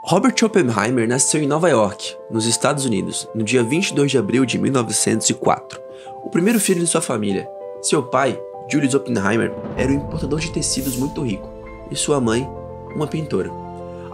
Robert Oppenheimer nasceu em Nova York, nos Estados Unidos, no dia 22 de abril de 1904, o primeiro filho de sua família. Seu pai, Julius Oppenheimer, era um importador de tecidos muito rico, e sua mãe, uma pintora.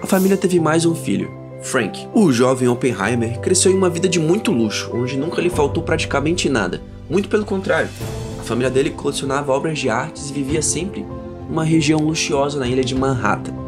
A família teve mais um filho, Frank. O jovem Oppenheimer cresceu em uma vida de muito luxo, onde nunca lhe faltou praticamente nada, muito pelo contrário. A família dele colecionava obras de artes e vivia sempre numa região luxuosa na ilha de Manhattan.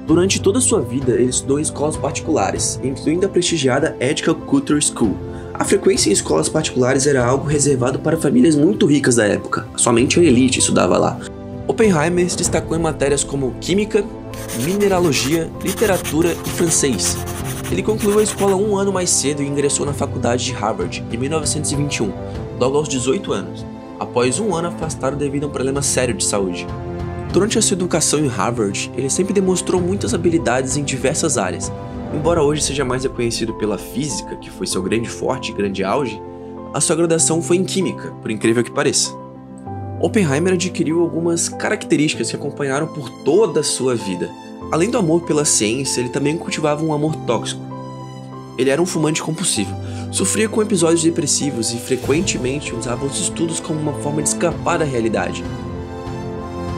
Durante toda a sua vida, ele estudou em escolas particulares, incluindo a prestigiada Ethical Culture School. A frequência em escolas particulares era algo reservado para famílias muito ricas da época, somente a elite estudava lá. Oppenheimer se destacou em matérias como química, mineralogia, literatura e francês. Ele concluiu a escola um ano mais cedo e ingressou na faculdade de Harvard em 1921, logo aos 18 anos, após um ano afastado devido a um problema sério de saúde. Durante a sua educação em Harvard, ele sempre demonstrou muitas habilidades em diversas áreas. Embora hoje seja mais reconhecido pela física, que foi seu grande forte e grande auge, a sua graduação foi em química, por incrível que pareça. Oppenheimer adquiriu algumas características que acompanharam por toda a sua vida. Além do amor pela ciência, ele também cultivava um amor tóxico. Ele era um fumante compulsivo, sofria com episódios depressivos e frequentemente usava os estudos como uma forma de escapar da realidade.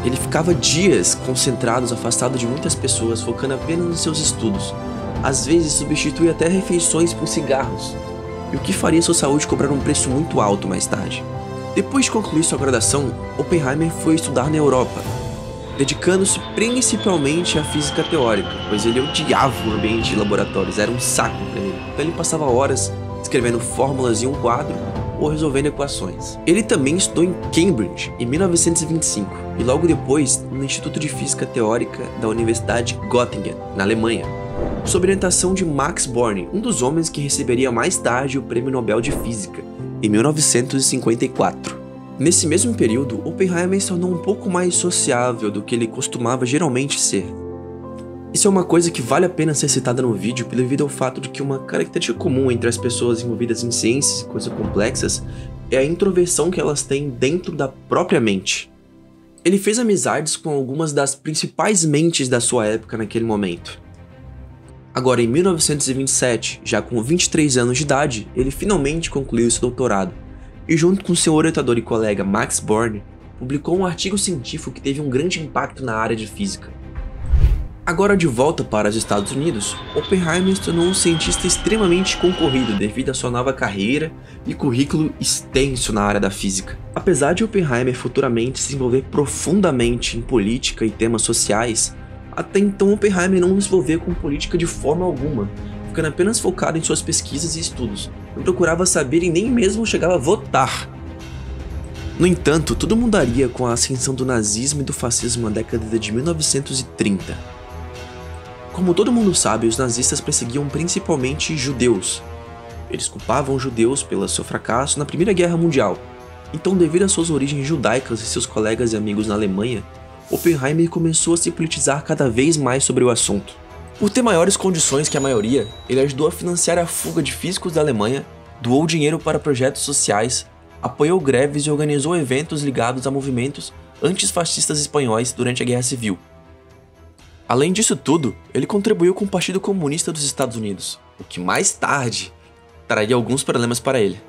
Ele ficava dias concentrados, afastado de muitas pessoas, focando apenas nos seus estudos. Às vezes substituía até refeições por cigarros, e o que faria sua saúde cobrar um preço muito alto mais tarde. Depois de concluir sua graduação, Oppenheimer foi estudar na Europa, dedicando-se principalmente à física teórica, pois ele odiava o ambiente de laboratórios, era um saco para ele. Então ele passava horas escrevendo fórmulas em um quadro ou resolvendo equações. Ele também estudou em Cambridge em 1925 e logo depois no Instituto de Física Teórica da Universidade de Göttingen, na Alemanha, sob orientação de Max Born, um dos homens que receberia mais tarde o Prêmio Nobel de Física, em 1954. Nesse mesmo período, Oppenheimer se tornou um pouco mais sociável do que ele costumava geralmente ser. Isso é uma coisa que vale a pena ser citada no vídeo devido ao fato de que uma característica comum entre as pessoas envolvidas em ciências e coisas complexas é a introversão que elas têm dentro da própria mente. Ele fez amizades com algumas das principais mentes da sua época naquele momento. Agora, em 1927, já com 23 anos de idade, ele finalmente concluiu seu doutorado e, junto com seu orientador e colega Max Born, publicou um artigo científico que teve um grande impacto na área de física. Agora de volta para os Estados Unidos, Oppenheimer se tornou um cientista extremamente concorrido devido à sua nova carreira e currículo extenso na área da física. Apesar de Oppenheimer futuramente se envolver profundamente em política e temas sociais, até então Oppenheimer não se envolvia com política de forma alguma, ficando apenas focado em suas pesquisas e estudos. Não procurava saber e nem mesmo chegava a votar. No entanto, tudo mudaria com a ascensão do nazismo e do fascismo na década de 1930. Como todo mundo sabe, os nazistas perseguiam principalmente judeus. Eles culpavam os judeus pelo seu fracasso na Primeira Guerra Mundial. Então, devido às suas origens judaicas e seus colegas e amigos na Alemanha, Oppenheimer começou a se politizar cada vez mais sobre o assunto. Por ter maiores condições que a maioria, ele ajudou a financiar a fuga de físicos da Alemanha, doou dinheiro para projetos sociais, apoiou greves e organizou eventos ligados a movimentos antifascistas espanhóis durante a Guerra Civil. Além disso tudo, ele contribuiu com o Partido Comunista dos Estados Unidos, o que mais tarde traria alguns problemas para ele.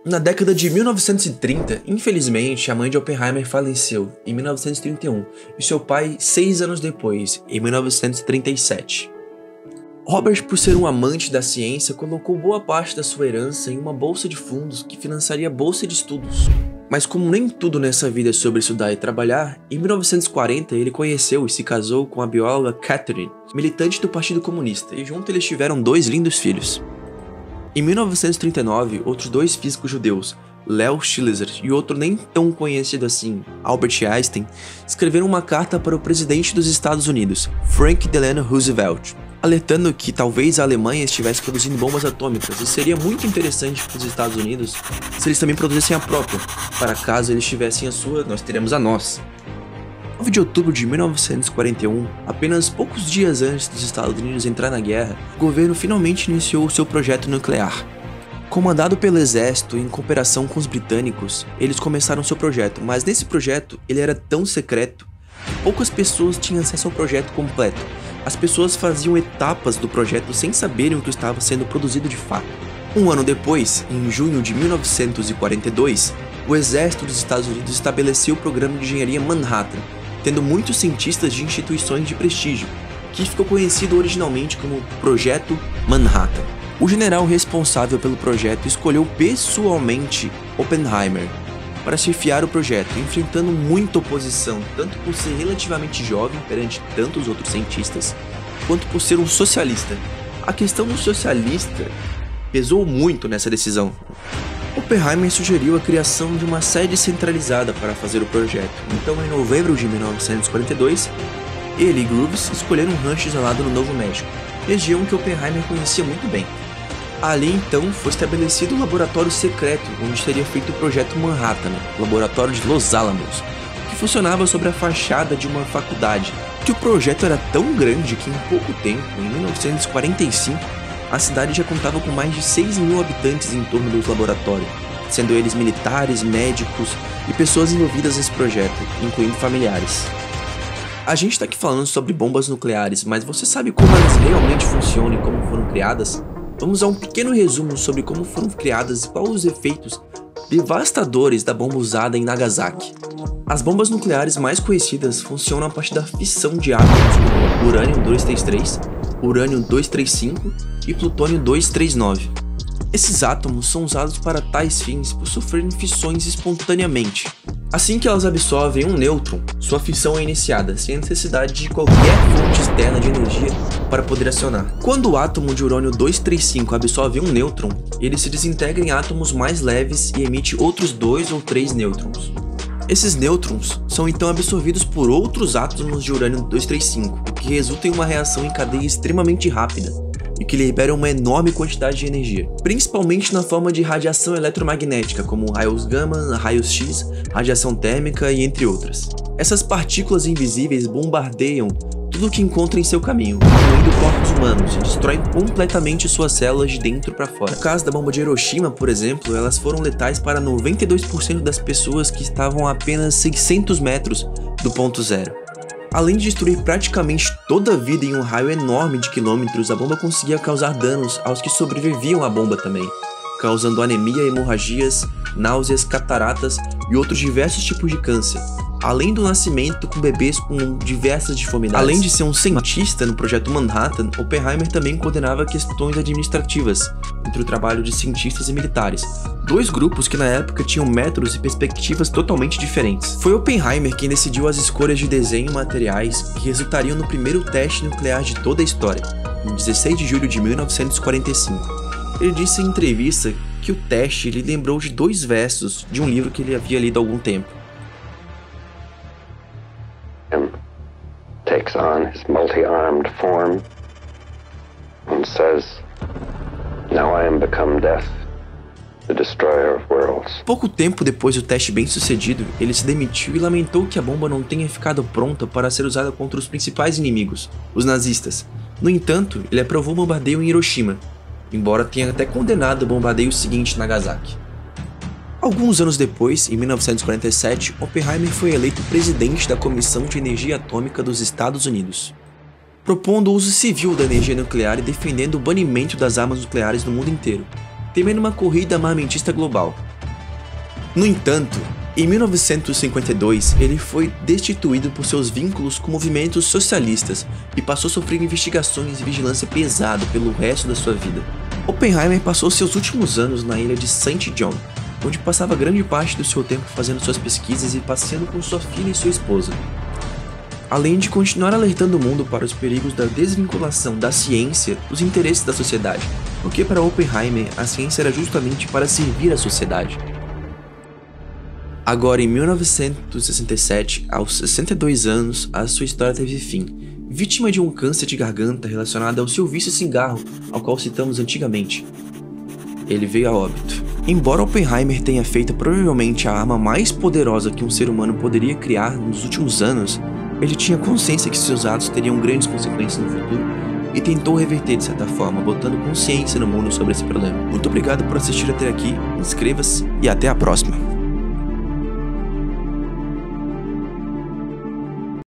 Na década de 1930, infelizmente, a mãe de Oppenheimer faleceu em 1931 e seu pai 6 anos depois, em 1937. Robert, por ser um amante da ciência, colocou boa parte da sua herança em uma bolsa de fundos que financiaria a bolsa de estudos. Mas como nem tudo nessa vida é sobre estudar e trabalhar, em 1940 ele conheceu e se casou com a bióloga Catherine, militante do Partido Comunista, e juntos eles tiveram 2 lindos filhos. Em 1939, outros 2 físicos judeus, Leo Szilard e outro nem tão conhecido assim, Albert Einstein, escreveram uma carta para o presidente dos Estados Unidos, Franklin Delano Roosevelt, alertando que talvez a Alemanha estivesse produzindo bombas atômicas e seria muito interessante para os Estados Unidos se eles também produzissem a própria. Para caso eles tivessem a sua, nós teremos a nossa. No 9 de outubro de 1941, apenas poucos dias antes dos Estados Unidos entrar na guerra, o governo finalmente iniciou o seu projeto nuclear. Comandado pelo exército em cooperação com os britânicos, eles começaram seu projeto, mas nesse projeto ele era tão secreto que poucas pessoas tinham acesso ao projeto completo, As pessoas faziam etapas do projeto sem saberem o que estava sendo produzido de fato. Um ano depois, em junho de 1942, o exército dos Estados Unidos estabeleceu o programa de engenharia Manhattan, tendo muitos cientistas de instituições de prestígio, que ficou conhecido originalmente como Projeto Manhattan. O general responsável pelo projeto escolheu pessoalmente Oppenheimer para chefiar o projeto, enfrentando muita oposição, tanto por ser relativamente jovem perante tantos outros cientistas, quanto por ser um socialista. A questão do socialista pesou muito nessa decisão. Oppenheimer sugeriu a criação de uma sede centralizada para fazer o projeto, então em novembro de 1942, ele e Groves escolheram um rancho isolado no Novo México, região que Oppenheimer conhecia muito bem. Ali então foi estabelecido um laboratório secreto onde seria feito o projeto Manhattan, o laboratório de Los Alamos, que funcionava sobre a fachada de uma faculdade. Que o projeto era tão grande que em pouco tempo, em 1945, a cidade já contava com mais de 6.000 habitantes em torno do laboratório, sendo eles militares, médicos e pessoas envolvidas nesse projeto, incluindo familiares. A gente está aqui falando sobre bombas nucleares, mas você sabe como elas realmente funcionam e como foram criadas? Vamos a um pequeno resumo sobre como foram criadas e quais os efeitos devastadores da bomba usada em Nagasaki. As bombas nucleares mais conhecidas funcionam a partir da fissão de átomos como urânio 233, urânio 235 e plutônio 239. Esses átomos são usados para tais fins por sofrerem fissões espontaneamente. Assim que elas absorvem um nêutron, sua fissão é iniciada, sem necessidade de qualquer fonte externa de energia para poder acionar. Quando o átomo de urânio 235 absorve um nêutron, ele se desintegra em átomos mais leves e emite outros 2 ou 3 nêutrons. Esses nêutrons são então absorvidos por outros átomos de urânio 235, o que resulta em uma reação em cadeia extremamente rápida e que libera uma enorme quantidade de energia, principalmente na forma de radiação eletromagnética, como raios gama, raios X, radiação térmica e entre outras. Essas partículas invisíveis bombardeiam tudo o que encontra em seu caminho, incluindo corpos humanos, e destroem completamente suas células de dentro para fora. No caso da bomba de Hiroshima, por exemplo, elas foram letais para 92% das pessoas que estavam a apenas 600 metros do ponto zero. Além de destruir praticamente toda a vida em um raio enorme de quilômetros, a bomba conseguia causar danos aos que sobreviviam à bomba também, causando anemia, hemorragias, náuseas, cataratas e outros diversos tipos de câncer, além do nascimento com bebês com diversas deformidades. Além de ser um cientista no projeto Manhattan, Oppenheimer também coordenava questões administrativas entre o trabalho de cientistas e militares, dois grupos que na época tinham métodos e perspectivas totalmente diferentes. Foi Oppenheimer quem decidiu as escolhas de desenho e materiais que resultariam no primeiro teste nuclear de toda a história, em 16 de julho de 1945. Ele disse em entrevista que o teste lhe lembrou de 2 versos de um livro que ele havia lido há algum tempo. Takes on his multi-armed form and says, "Now I am become death, the destroyer of worlds." Pouco tempo depois do teste bem sucedido, ele se demitiu e lamentou que a bomba não tenha ficado pronta para ser usada contra os principais inimigos, os nazistas. No entanto, ele aprovou o bombardeio em Hiroshima, embora tenha até condenado o bombardeio seguinte em Nagasaki. Alguns anos depois, em 1947, Oppenheimer foi eleito presidente da Comissão de Energia Atômica dos Estados Unidos, propondo o uso civil da energia nuclear e defendendo o banimento das armas nucleares no mundo inteiro, temendo uma corrida armamentista global. No entanto, em 1952, ele foi destituído por seus vínculos com movimentos socialistas e passou a sofrer investigações e vigilância pesada pelo resto da sua vida. Oppenheimer passou seus últimos anos na ilha de St. John, onde passava grande parte do seu tempo fazendo suas pesquisas e passeando com sua filha e sua esposa. Além de continuar alertando o mundo para os perigos da desvinculação da ciência dos interesses da sociedade, porque para Oppenheimer a ciência era justamente para servir a sociedade. Agora, em 1967, aos 62 anos, a sua história teve fim, vítima de um câncer de garganta relacionado ao seu vício em cigarro, ao qual citamos antigamente. Ele veio a óbito. Embora Oppenheimer tenha feito provavelmente a arma mais poderosa que um ser humano poderia criar nos últimos anos, ele tinha consciência que seus atos teriam grandes consequências no futuro e tentou reverter de certa forma, botando consciência no mundo sobre esse problema. Muito obrigado por assistir até aqui, inscreva-se e até a próxima.